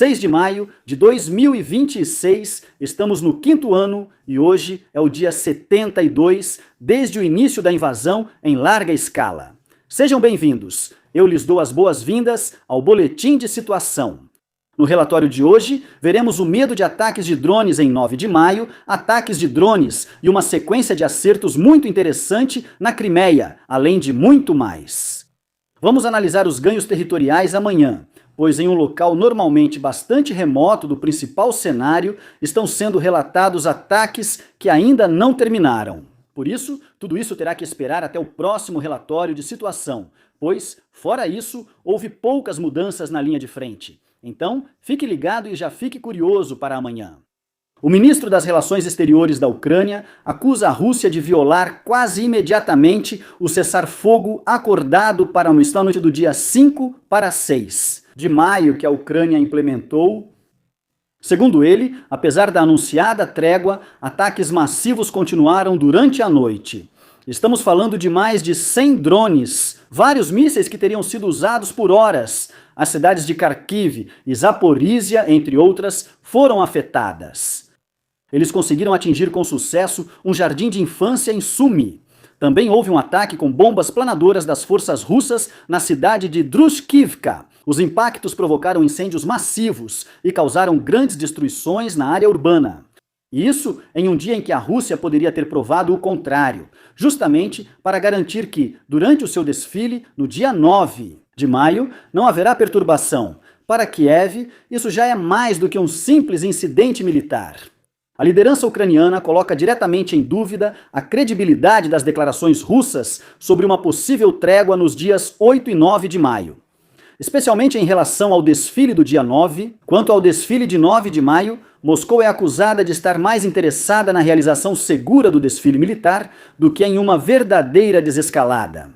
6 de maio de 2026, estamos no 5º ano e hoje é o dia 72 desde o início da invasão em larga escala. Sejam bem-vindos, eu lhes dou as boas-vindas ao Boletim de Situação. No relatório de hoje, veremos o medo de ataques de drones em 9 de maio, ataques de drones e uma sequência de acertos muito interessante na Crimeia, além de muito mais. Vamos analisar os ganhos territoriais amanhã, pois em um local normalmente bastante remoto do principal cenário, estão sendo relatados ataques que ainda não terminaram. Por isso, tudo isso terá que esperar até o próximo relatório de situação, pois, fora isso, houve poucas mudanças na linha de frente. Então, fique ligado e já fique curioso para amanhã. O ministro das Relações Exteriores da Ucrânia acusa a Rússia de violar quase imediatamente o cessar-fogo acordado para uma noite do dia 5 para 6 de maio que a Ucrânia implementou. Segundo ele, apesar da anunciada trégua, ataques massivos continuaram durante a noite. Estamos falando de mais de 100 drones, vários mísseis que teriam sido usados por horas. As cidades de Kharkiv e Zaporizhia, entre outras, foram afetadas. Eles conseguiram atingir com sucesso um jardim de infância em Sumy. Também houve um ataque com bombas planadoras das forças russas na cidade de Drushkivka. Os impactos provocaram incêndios massivos e causaram grandes destruições na área urbana. E isso em um dia em que a Rússia poderia ter provado o contrário, justamente para garantir que, durante o seu desfile, no dia 9 de maio, não haverá perturbação. Para Kiev, isso já é mais do que um simples incidente militar. A liderança ucraniana coloca diretamente em dúvida a credibilidade das declarações russas sobre uma possível trégua nos dias 8 e 9 de maio. Especialmente em relação ao desfile do dia 9, quanto ao desfile de 9 de maio, Moscou é acusada de estar mais interessada na realização segura do desfile militar do que em uma verdadeira desescalada.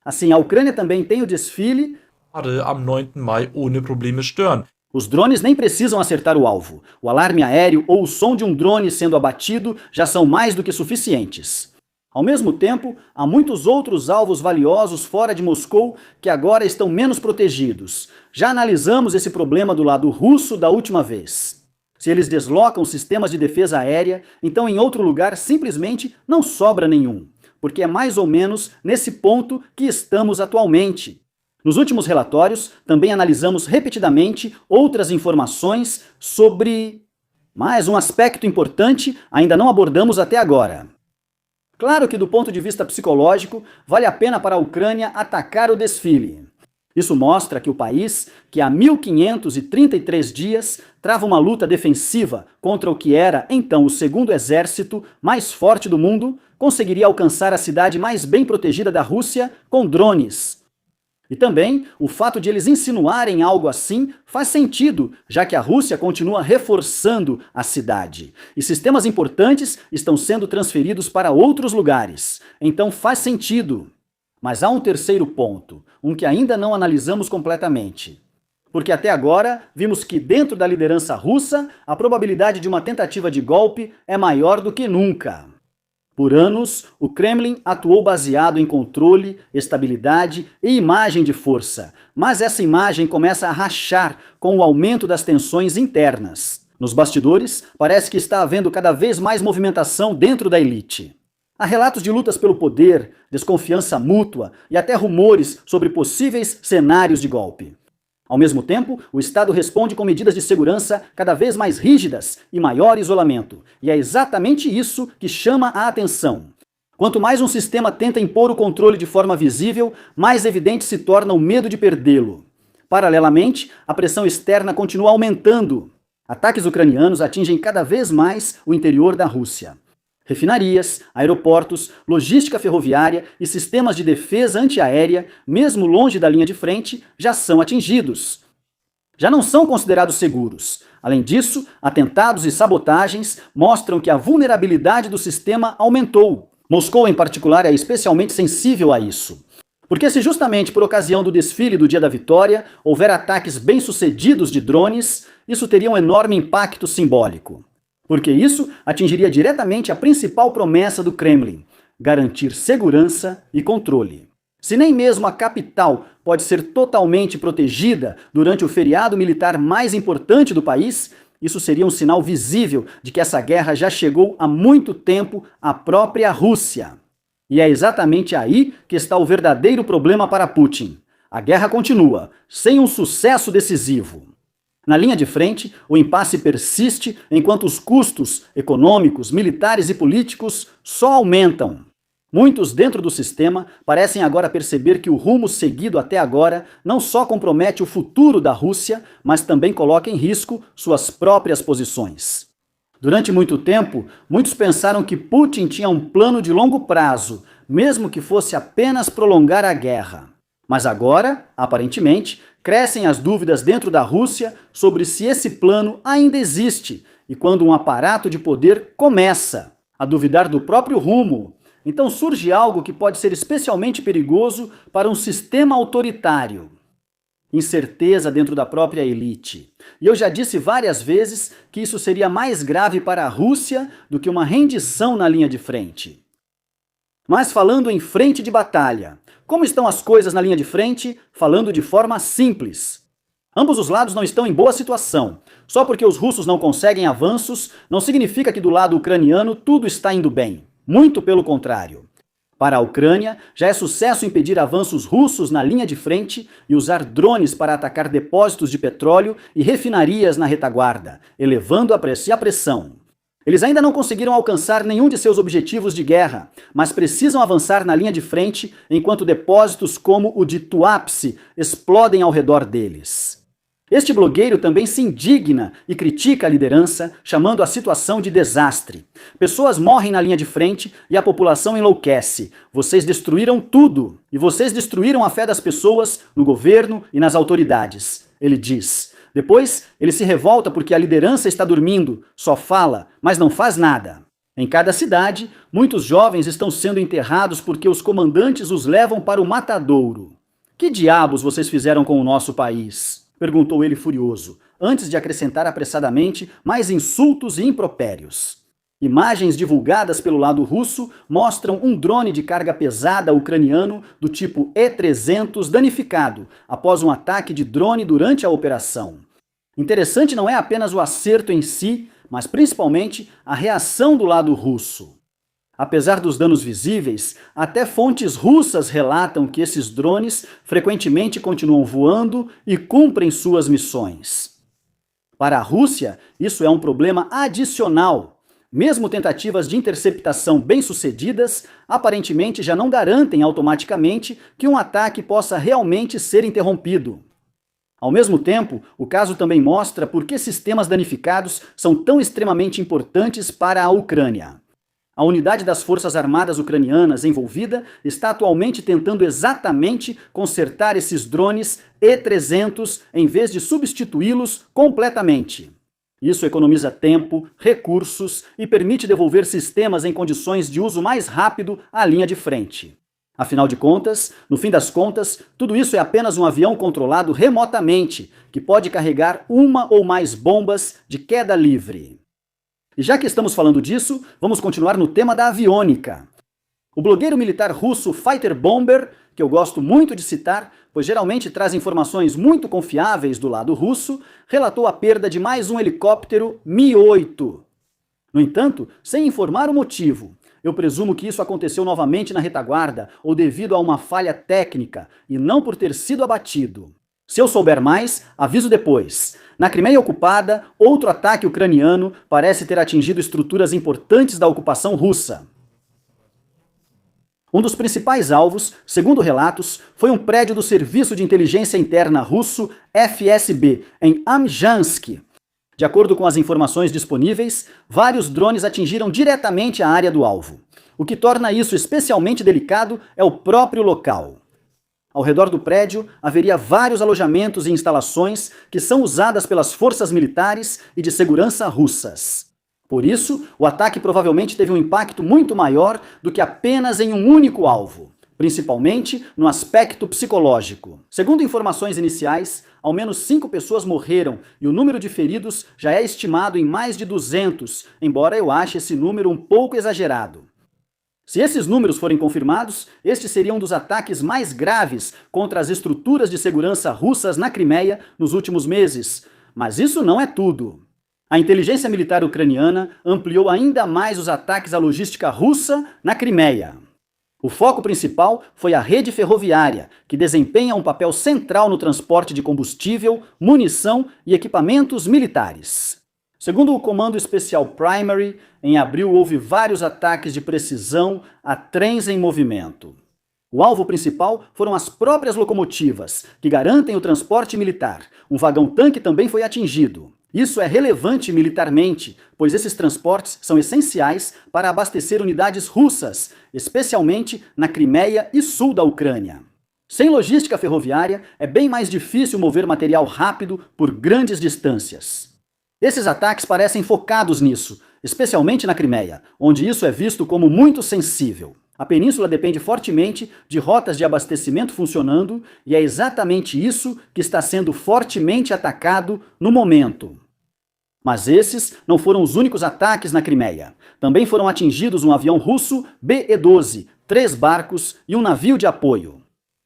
Assim, a Ucrânia também tem o desfile am 9. Mai ohne Probleme stören. Os drones nem precisam acertar o alvo. O alarme aéreo ou o som de um drone sendo abatido já são mais do que suficientes. Ao mesmo tempo, há muitos outros alvos valiosos fora de Moscou que agora estão menos protegidos. Já analisamos esse problema do lado russo da última vez. Se eles deslocam sistemas de defesa aérea, então em outro lugar simplesmente não sobra nenhum, porque é mais ou menos nesse ponto que estamos atualmente. Nos últimos relatórios, também analisamos repetidamente outras informações sobre mais um aspecto importante ainda não abordamos até agora. Claro que do ponto de vista psicológico, vale a pena para a Ucrânia atacar o desfile. Isso mostra que o país, que há 1533 dias trava uma luta defensiva contra o que era então o segundo exército mais forte do mundo, conseguiria alcançar a cidade mais bem protegida da Rússia com drones. E também, o fato de eles insinuarem algo assim faz sentido, já que a Rússia continua reforçando a cidade. E sistemas importantes estão sendo transferidos para outros lugares. Então faz sentido. Mas há um terceiro ponto, um que ainda não analisamos completamente. Porque até agora, vimos que dentro da liderança russa, a probabilidade de uma tentativa de golpe é maior do que nunca. Por anos, o Kremlin atuou baseado em controle, estabilidade e imagem de força, mas essa imagem começa a rachar com o aumento das tensões internas. Nos bastidores, parece que está havendo cada vez mais movimentação dentro da elite. Há relatos de lutas pelo poder, desconfiança mútua e até rumores sobre possíveis cenários de golpe. Ao mesmo tempo, o Estado responde com medidas de segurança cada vez mais rígidas e maior isolamento. E é exatamente isso que chama a atenção. Quanto mais um sistema tenta impor o controle de forma visível, mais evidente se torna o medo de perdê-lo. Paralelamente, a pressão externa continua aumentando. Ataques ucranianos atingem cada vez mais o interior da Rússia. Refinarias, aeroportos, logística ferroviária e sistemas de defesa antiaérea, mesmo longe da linha de frente, já são atingidos. Já não são considerados seguros. Além disso, atentados e sabotagens mostram que a vulnerabilidade do sistema aumentou. Moscou, em particular, é especialmente sensível a isso. Porque se justamente por ocasião do desfile do Dia da Vitória houver ataques bem-sucedidos de drones, isso teria um enorme impacto simbólico. Porque isso atingiria diretamente a principal promessa do Kremlin: garantir segurança e controle. Se nem mesmo a capital pode ser totalmente protegida durante o feriado militar mais importante do país, isso seria um sinal visível de que essa guerra já chegou há muito tempo à própria Rússia. E é exatamente aí que está o verdadeiro problema para Putin. A guerra continua, sem um sucesso decisivo. Na linha de frente, o impasse persiste enquanto os custos econômicos, militares e políticos só aumentam. Muitos dentro do sistema parecem agora perceber que o rumo seguido até agora não só compromete o futuro da Rússia, mas também coloca em risco suas próprias posições. Durante muito tempo, muitos pensaram que Putin tinha um plano de longo prazo, mesmo que fosse apenas prolongar a guerra. Mas agora, aparentemente, crescem as dúvidas dentro da Rússia sobre se esse plano ainda existe e quando um aparato de poder começa a duvidar do próprio rumo. Então surge algo que pode ser especialmente perigoso para um sistema autoritário. Incerteza dentro da própria elite. E eu já disse várias vezes que isso seria mais grave para a Rússia do que uma rendição na linha de frente. Mas falando em frente de batalha, como estão as coisas na linha de frente? Falando de forma simples. Ambos os lados não estão em boa situação. Só porque os russos não conseguem avanços, não significa que do lado ucraniano tudo está indo bem. Muito pelo contrário. Para a Ucrânia, já é sucesso impedir avanços russos na linha de frente e usar drones para atacar depósitos de petróleo e refinarias na retaguarda, elevando a pressão. Eles ainda não conseguiram alcançar nenhum de seus objetivos de guerra, mas precisam avançar na linha de frente enquanto depósitos como o de Tuapse explodem ao redor deles. Este blogueiro também se indigna e critica a liderança, chamando a situação de desastre. Pessoas morrem na linha de frente e a população enlouquece. Vocês destruíram tudo. E vocês destruíram a fé das pessoas no governo e nas autoridades, ele diz. Depois, ele se revolta porque a liderança está dormindo, só fala, mas não faz nada. Em cada cidade, muitos jovens estão sendo enterrados porque os comandantes os levam para o matadouro. Que diabos vocês fizeram com o nosso país? Perguntou ele furioso, antes de acrescentar apressadamente mais insultos e impropérios. Imagens divulgadas pelo lado russo mostram um drone de carga pesada ucraniano do tipo E-300 danificado após um ataque de drone durante a operação. Interessante não é apenas o acerto em si, mas principalmente a reação do lado russo. Apesar dos danos visíveis, até fontes russas relatam que esses drones frequentemente continuam voando e cumprem suas missões. Para a Rússia, isso é um problema adicional. Mesmo tentativas de interceptação bem-sucedidas, aparentemente já não garantem automaticamente que um ataque possa realmente ser interrompido. Ao mesmo tempo, o caso também mostra por que sistemas danificados são tão extremamente importantes para a Ucrânia. A unidade das Forças Armadas ucranianas envolvida está atualmente tentando exatamente consertar esses drones E-300 em vez de substituí-los completamente. Isso economiza tempo, recursos e permite devolver sistemas em condições de uso mais rápido à linha de frente. Afinal de contas, no fim das contas, tudo isso é apenas um avião controlado remotamente, que pode carregar uma ou mais bombas de queda livre. E já que estamos falando disso, vamos continuar no tema da aviônica. O blogueiro militar russo Fighter Bomber, que eu gosto muito de citar, pois geralmente traz informações muito confiáveis do lado russo, relatou a perda de mais um helicóptero Mi-8. No entanto, sem informar o motivo, eu presumo que isso aconteceu novamente na retaguarda ou devido a uma falha técnica e não por ter sido abatido. Se eu souber mais, aviso depois. Na Crimeia ocupada, outro ataque ucraniano parece ter atingido estruturas importantes da ocupação russa. Um dos principais alvos, segundo relatos, foi um prédio do Serviço de Inteligência Interna russo FSB, em Amjansk. De acordo com as informações disponíveis, vários drones atingiram diretamente a área do alvo. O que torna isso especialmente delicado é o próprio local. Ao redor do prédio, haveria vários alojamentos e instalações que são usadas pelas forças militares e de segurança russas. Por isso, o ataque provavelmente teve um impacto muito maior do que apenas em um único alvo, principalmente no aspecto psicológico. Segundo informações iniciais, ao menos 5 pessoas morreram e o número de feridos já é estimado em mais de 200, embora eu ache esse número um pouco exagerado. Se esses números forem confirmados, este seria um dos ataques mais graves contra as estruturas de segurança russas na Crimeia nos últimos meses. Mas isso não é tudo. A inteligência militar ucraniana ampliou ainda mais os ataques à logística russa na Crimeia. O foco principal foi a rede ferroviária, que desempenha um papel central no transporte de combustível, munição e equipamentos militares. Segundo o Comando Especial Primary, em abril houve vários ataques de precisão a trens em movimento. O alvo principal foram as próprias locomotivas, que garantem o transporte militar. Um vagão-tanque também foi atingido. Isso é relevante militarmente, pois esses transportes são essenciais para abastecer unidades russas, especialmente na Crimeia e sul da Ucrânia. Sem logística ferroviária, é bem mais difícil mover material rápido por grandes distâncias. Esses ataques parecem focados nisso, especialmente na Crimeia, onde isso é visto como muito sensível. A península depende fortemente de rotas de abastecimento funcionando e é exatamente isso que está sendo fortemente atacado no momento. Mas esses não foram os únicos ataques na Crimeia. Também foram atingidos um avião russo BE-12, 3 barcos e um navio de apoio.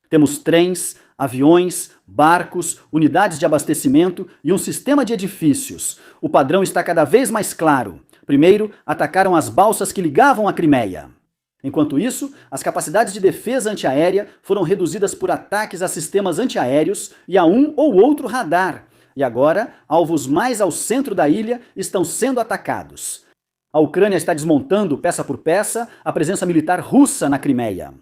Temos trens, aviões, barcos, unidades de abastecimento e um sistema de edifícios. O padrão está cada vez mais claro. Primeiro, atacaram as balsas que ligavam a Crimeia. Enquanto isso, as capacidades de defesa antiaérea foram reduzidas por ataques a sistemas antiaéreos e a um ou outro radar. E agora, alvos mais ao centro da ilha estão sendo atacados. A Ucrânia está desmontando, peça por peça, a presença militar russa na Crimeia.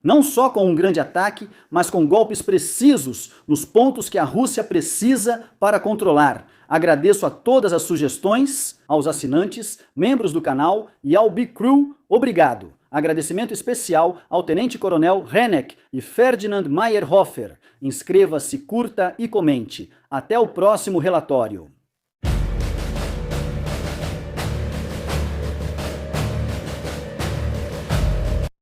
Não só com um grande ataque, mas com golpes precisos nos pontos que a Rússia precisa para controlar. Agradeço a todas as sugestões, aos assinantes, membros do canal e ao B-Crew, obrigado. Agradecimento especial ao Tenente Coronel Henneck e Ferdinand Mayerhofer. Inscreva-se, curta e comente. Até o próximo relatório.